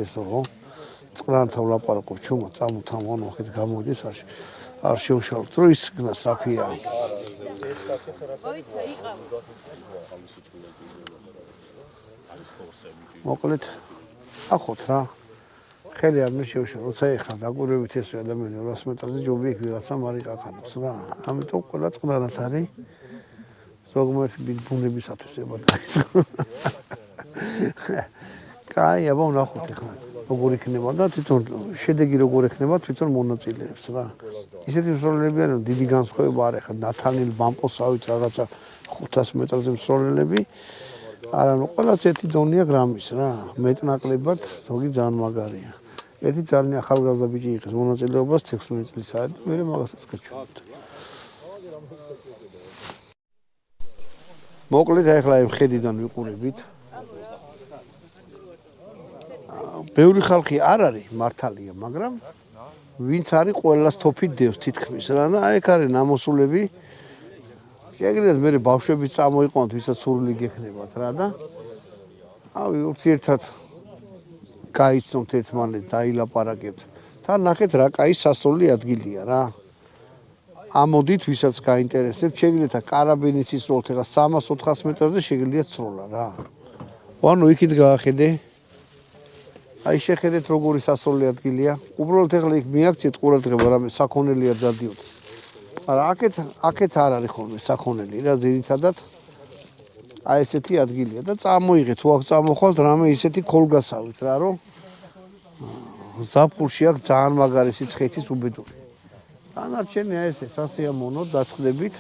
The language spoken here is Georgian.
ესო წყნართან ვლაპარაკობ ჩუმო წამოთან მოხეთ გამოდის არ შევშალოთ რომ ის გნას რაფია მოკლედ ახოთ რა ხელი არ შევშალ როცა ეხლა დაკვირვებით ეს ადამიანი 200 მეტრზე ჯობი იქ ვიღაცა მარიყახანობს რა ამიტომ ყველა წყნარად არის ზოგმერთი ბუნებისათვის ებადა კაი აბა ნახოთ ეხლა როგორ იქნება და თვითონ შედეგი როგორ იქნება თვითონ მონაწილეებს რა ისეთი მსროლელები არიან დიდი განსხვავება არ ეხლა ნათანილ ბამპოსავით რაღაცა 500 მეტრზე მსროლელები არა ყველას ერთი დონია გრამის რა მეტნაკლებად ზოგი ძალიან მაგარია ერთი ძალიან ახალგაზრდა ბიჭი იღებს მონაწილეობას 16 წლისა და მე მაგასაც გაჩვენებთ მოკლედ ახლა იმ ხედიდან ვიყურებით ბევრი ხალხი არ არის მართალია მაგრამ ვინც არის ყველას თოფით დევს თითქმის რა და აი ეგ არის ნამოსულები შეგიძლიათ მე ბავშვები წამოიყვანოთ ვისაც სურვილი გექნებათ რა და ავი ურთიერთად გაიცნობთ ერთმანეთს დაილაპარაკებთ თან ნახეთ რა კაი სასროლი ადგილია რა ამოდით ვისაც გაინტერესებს შეგიძლიათ კარაბინის ისროლთ ეხლა 300-400 მეტრზე შეგიძლიათ სროლა რა ანუ იქით გაახედე აი შეხედეთ როგორი სასროლი ადგილია უბრალოდ ეხლა იქ მიაქციეთ ყურადღება რამე საქონელია დადიოთ მაგრამ აქეთ არ არის ხოლმე საქონელი რა ძირითადად აი ესეთი ადგილია და წამოიღეთ თუ აქ წამოხვალთ რამე ისეთი ქოლგასავით რა რომ ზაფხულში აქ ძალიან მაგარი სიცხეეთის უბედური დანარჩენი აი ესე სასიამოვნო დაწყდებით